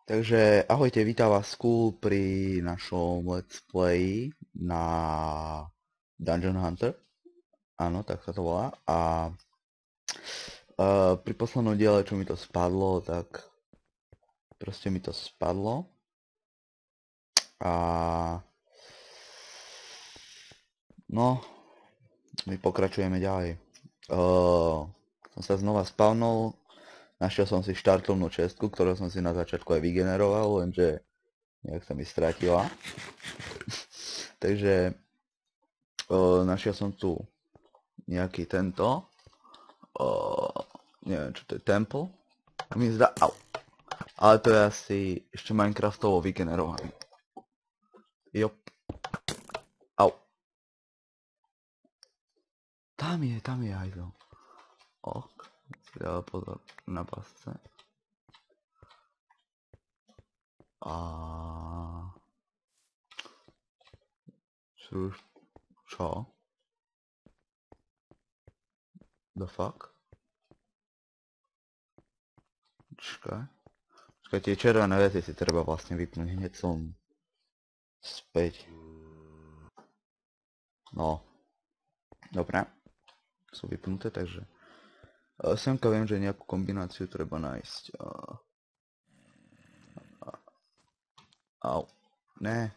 Takže ahojte, vítam vás Skull pri našom let's play na Dungeon Hunter. Áno, tak sa to volá. A pri poslednom diele, čo mi to spadlo, tak proste mi to spadlo. A no, my pokračujeme ďalej. Som sa znova spavnul, našiel som si štartovnú čestku, ktorú som si na začiatku aj vygeneroval, lenže nejak sa mi stratila. Takže našiel som tu nejaký tento, neviem čo to je, temple. A mi zdá, au. Ale to je asi ešte Minecraftovo vygenerovaný. Jop. Au. Tam je hajzel. Ok. Si dáva pozor na pasce. A... Čo? The fuck? Počkaj, tie červené veci si treba vlastne vypnúť. Hneď som späť. No. Dobre. Sú vypnuté, takže... Semka viem, že nejakú kombináciu treba nájsť. Au. Ne.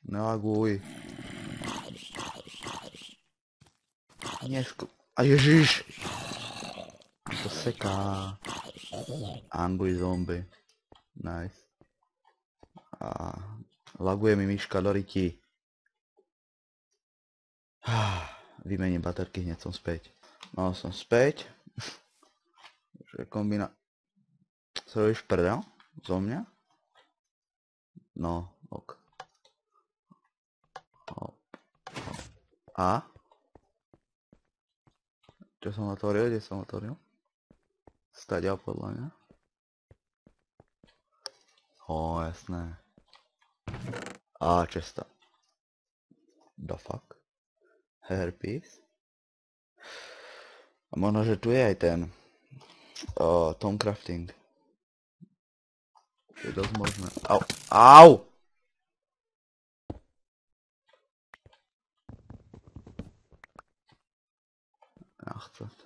Nelaguj. A ježiš! To seká. Angry zombie. Nice. A laguje mi myška do riti. Vymením baterky, hneď som späť. No, som späť. Že kombina... Sa robíš prdel? Zo mňa? No, ok. A? Čo som otvoril? Kde som otvoril? Staďal podľa mňa. Jasné. A česta. The fuck? Hairpiece? A možno, že tu je aj ten Tom Crafting. To je dosť možné. Au! Au! Nachcet.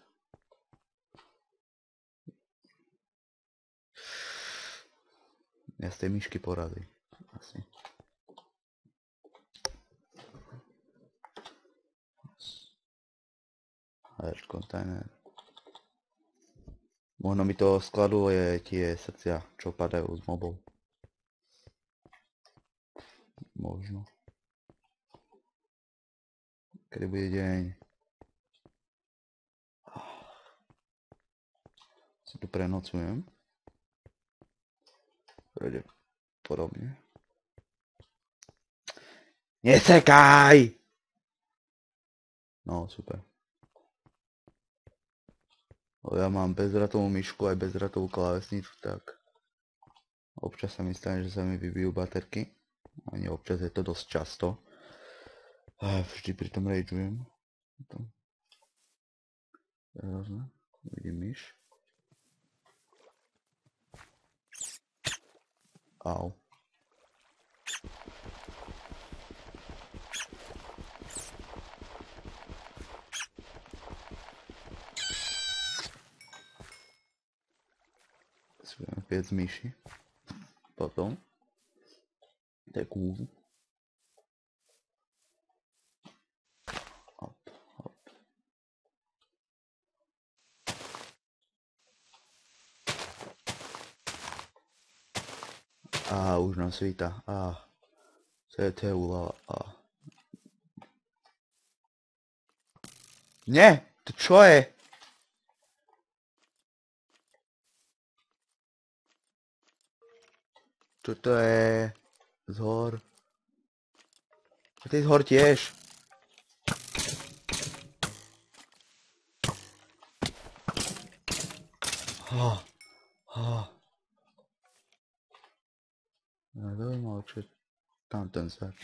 Ja z tej myšky porazí. Asi. Heart container. Možno mi to skladuje tie srdcia, čo padajú z mobov. Možno. Kedy bude deň. Si tu prenocujem. Prejde podobne. Nesekaj! No, super. Ja mám bezdratovú myšku aj bezdratovú klávesnicu, tak občas sa mi stane, že sa mi vybijú baterky. Ani občas, je to dosť často. Vždy pri tom rageujem. Vidím myš. Au. Si budeme piec myši. Potom. To je cool. Hop, hop. Už nám svíta. To je úlava. Nie! To čo je? Čo to je? Zhor. A ty zhor tiež. Zaujímavé, čo je tam ten svet.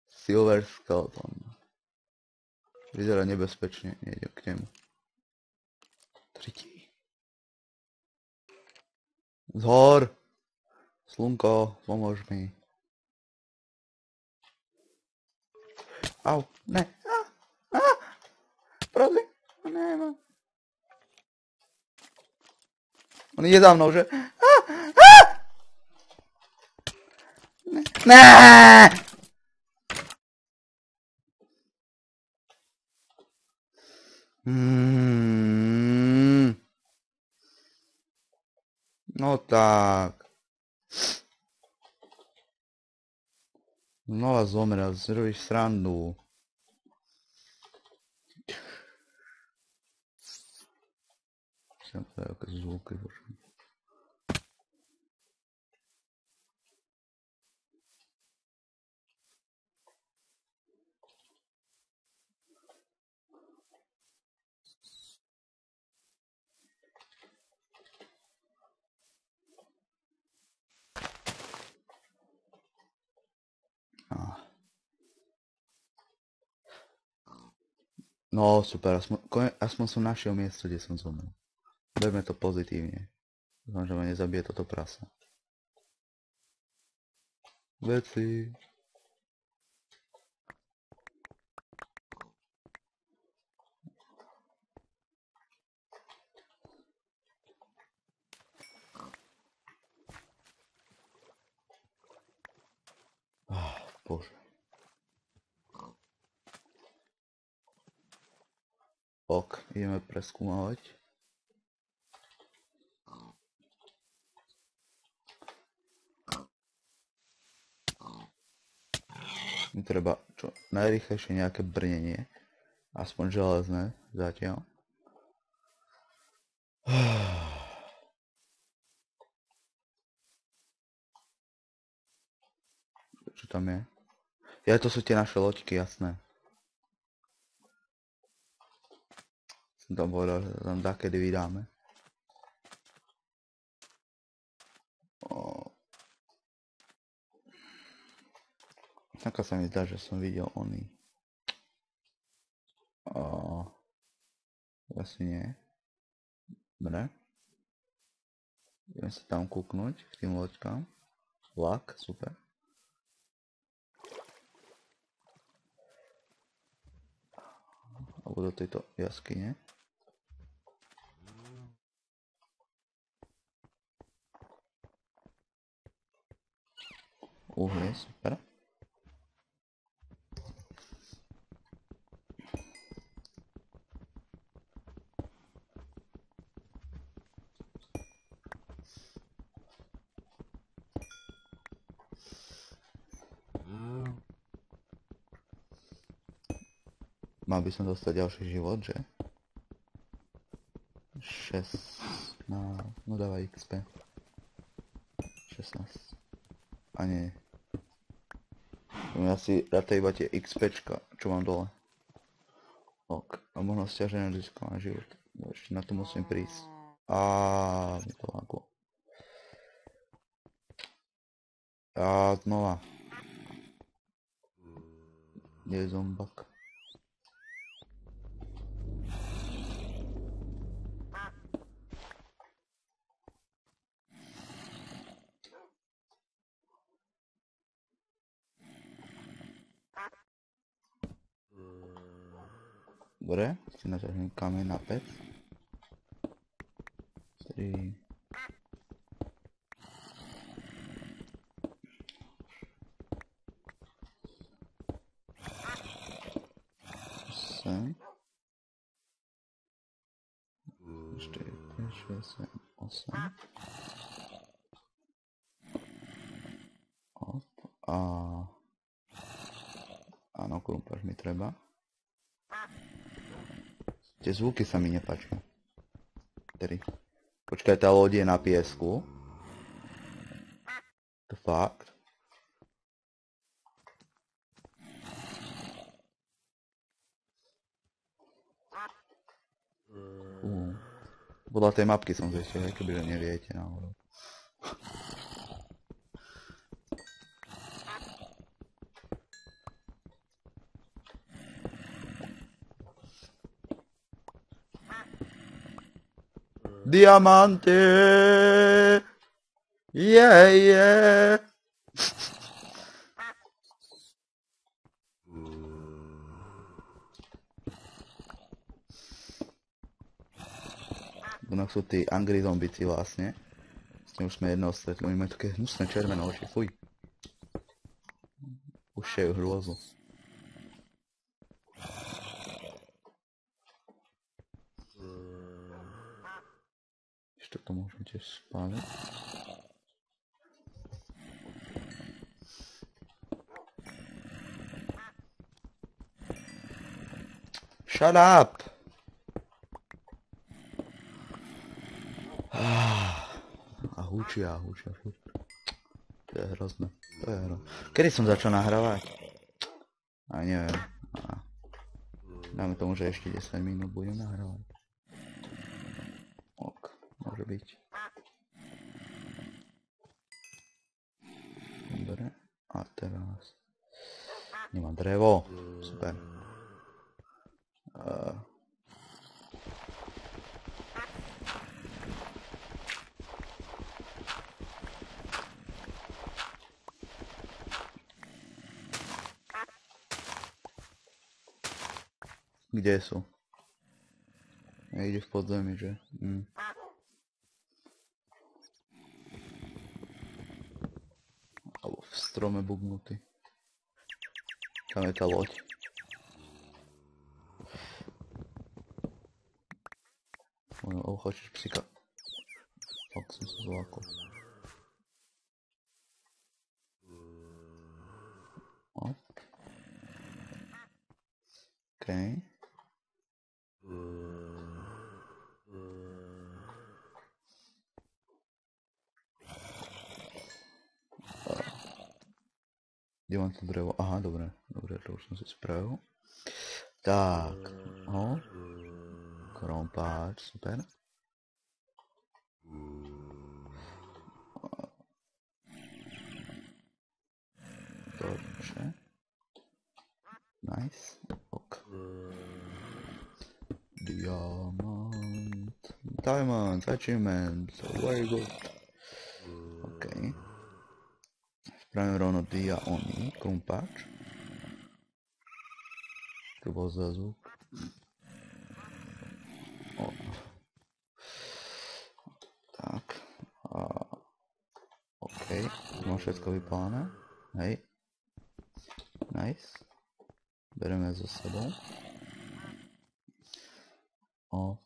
Silver Skeleton. Vyzerá nebezpečne, nejdem k nemu. Tretí. Zhor! Slunko, pomôž mi. Au, ne. Prosím. Ne, no. On ide za mnou, že? Ne! No tak. Znova zomrel, zrobíš srandu. Sem to jaké zvuky, bože. No super, aspoň som našiel miesto, kde som zomrel. Berme to pozitívne. Dúfam, že ma nezabije toto prasa. Veci. Bože. Ok, ideme preskúmavať. Mi treba čo najrýchlejšie nejaké brnenie. Aspoň železné zatiaľ. Čo tam je? Ja, to sú tie naše loďky, jasné. Som tam povedal, že tam dakedy vydáme. Taká sa mi zdá, že som videl oný. Asi nie. Dobre. Idem sa tam kúknuť k tým loďkám. Vlak, super. Alebo do tejto jaskyne. Uhlie, super. Mal by som dostať ďalší život, že? 6. No dávaj XP. 16. A nie. Ja si ráta iba tie XPčka, čo mám dole. Ok. A možno stiažené risko na život. Ešte na to musím prísť. Mi to laglo. A znova. Je zombak. Dobre, si naťahnem kameň na 5. 3. 8. 4, 5, 6, 7, 8. Áno, krumpáč mi treba. Tie zvuky sa mi nepáčia. 3. Počkaj, tá loď je na piesku. To fakt. Podľa tej mapky som zistil, kebyže neviete náhodou. Diamanty! Yeah. Ono sú tí angry zombici vlastne. S tým už sme jednou stretli. Oni majú také hnusné červené oči. Fuj. Ušejú hrôzu. Ešte to môžem tiež spáliť. Shut up! A húčia furt. To je hrozné. Kedy som začal nahrávať? A neviem. Dáme tomu, že ešte 10 minút budem nahrávať. Ok, môže byť. Dobre. A teraz... Nemám drevo. Super. Kde sú? Ide v podzemí, že? Alebo v strome bugnutý. Tam je tá loď. Хочeš psika. Tak som sa zlákol. Okej. Kde mám to drevo? Aha, dobre. Dobre, to už som si spravil. Tak. Krompáč, super. Dobre. Nice. Ok. Diamond, achievement, very good. Ok. Spravím rovno dia oný, krumpáč. To bol za zvuk. Tak. Ok, mám všetko vypálené. Hej. Nice. Bereme so sebou. Op.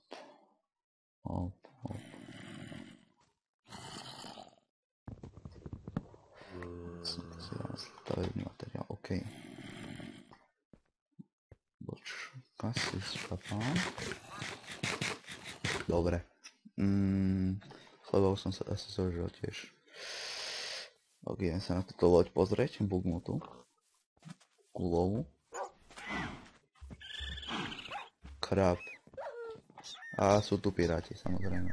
Stavebný materiál, ok. Bočka si šlapám. Dobre. Chlebou som sa asi zožil tiež. Ok, idem sa na túto loď pozrieť, bugnutú. Gulovú. Krab. A sú tu piráti, samozrejme.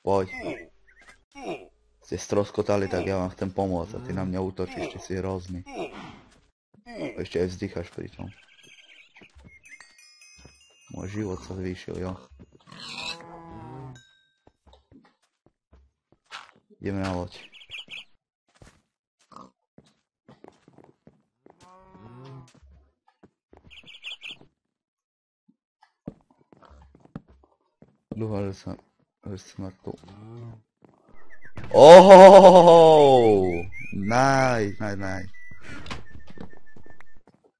Poď. Ste stroskotali, tak ja vám chcem pomôcť a ty na mňa útočíš, ty si hrozný. Ešte aj vzdycháš pri tom. Môj život sa zvýšil, jo. Ideme na loď. Dúfam, že som mŕtvou. Oh, nice.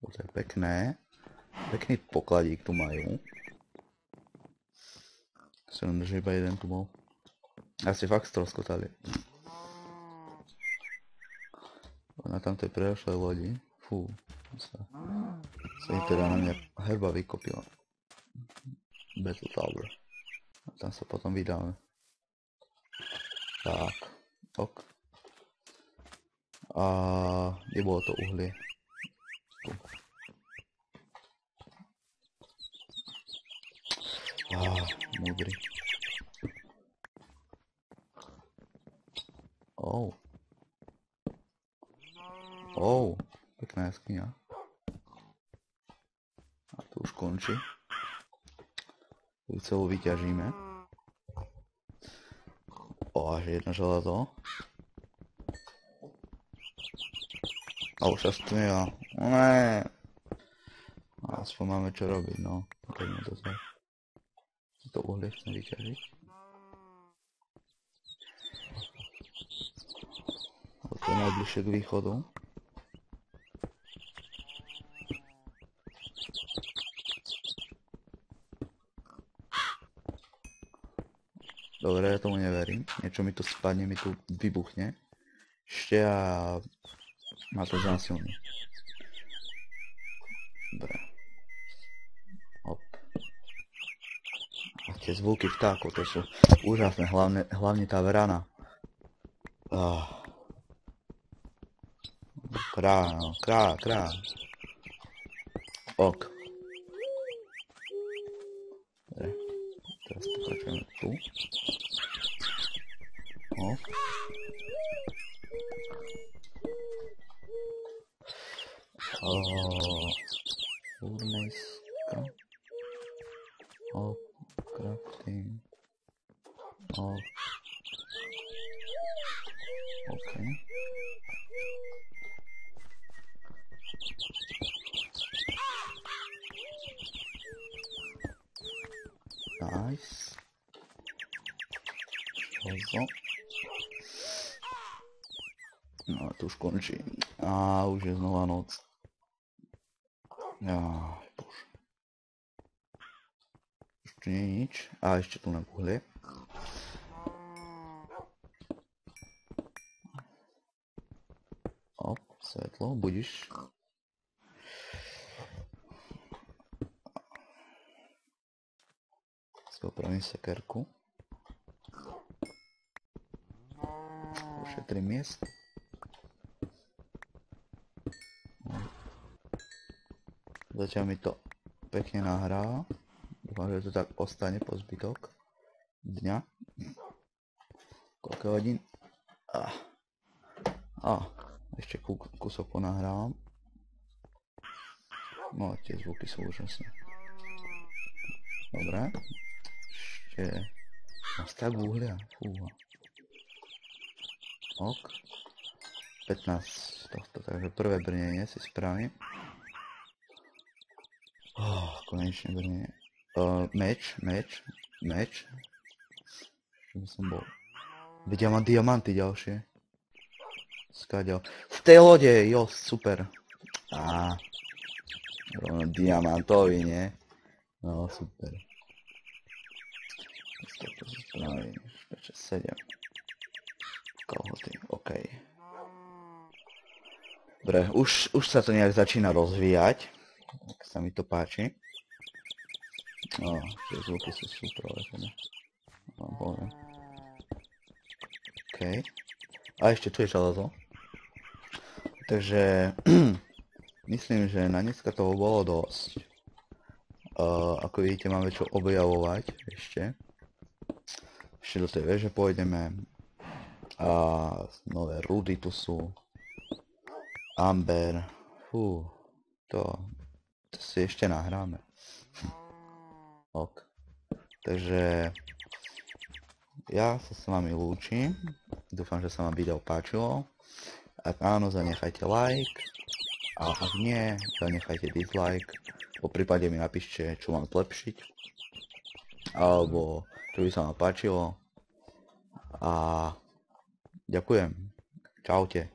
To je pekné. Pekný pokladík tu majú. Som že iba jeden tu bol. Asi fakt stroskotali. Na tamtej predošlej lodi. Fú. Sa im teda na mňa herba vykopila. Battle Tower. A tam sa potom vydáme. Tak. Ok. A kde bolo to uhlie? Tu. Múdry. Pekná jaskyňa. Tu už končí. Tu celú vyťažíme. O, až jedno železo. A už sa stmieva. Ne. Aspoň máme čo robiť, no. Poďme to tak. To uhlie chcem vyťažiť. To je najbližšie k východu. Dobre, ja tomu neverím. Niečo mi tu spadne, mi tu vybuchne. Ešte a ma to znásilní. Dobre. Hop. A tie zvuky vtákov, to sú úžasné, hlavne tá vrana. Krá, no, krá. Ok. Dobre. Teraz pokračujeme tu. Ok. Furneska. Ok. Crafting. Ok. Ok. Nice. Železo. No a tu už končí. A už je znova noc. Aj, bože. Už tu nie je nič. A ešte tu na uhlie. Op, svetlo, budíš. Si opravím sekerku. Ušetrím miest. Zatiaľ mi to pekne nahráva. Dúfam, že to tak ostane po zbytok dňa. Koľko hodín? Ešte kúsok ponahrávam. No, tie zvuky sú úžasné. Dobre. Ešte... Máš tak uhlia. Fúha. Ok. 15 tohto, takže prvé brnenie si spravím. Konečne brnenie. Meč. Čo by som bol? Veď ja mám diamanty ďalšie. Skáďal. V tej lode, jo, super. Rovno diamantový, nie? No, super. To si spravím. 5, 6, 7. Kalhoty, ok. Dobre, už sa to nejak začína rozvíjať. Tak sa mi to páči. Tie zvuky sú super, ale poviem. OK. A ešte tu je železo. Takže myslím, že na dneska toho bolo dosť. Ako vidíte, máme čo objavovať ešte. Ešte do tej veže pôjdeme. Nové rudy tu sú. Amber. To si ešte nahráme. Ok. Takže ja sa s vami lúčim. Dúfam, že sa vám video páčilo. Ak áno, zanechajte like. A ak nie, zanechajte dislike. Po prípade mi napíšte, čo mám zlepšiť. Alebo čo by sa vám páčilo. A ďakujem. Čaute.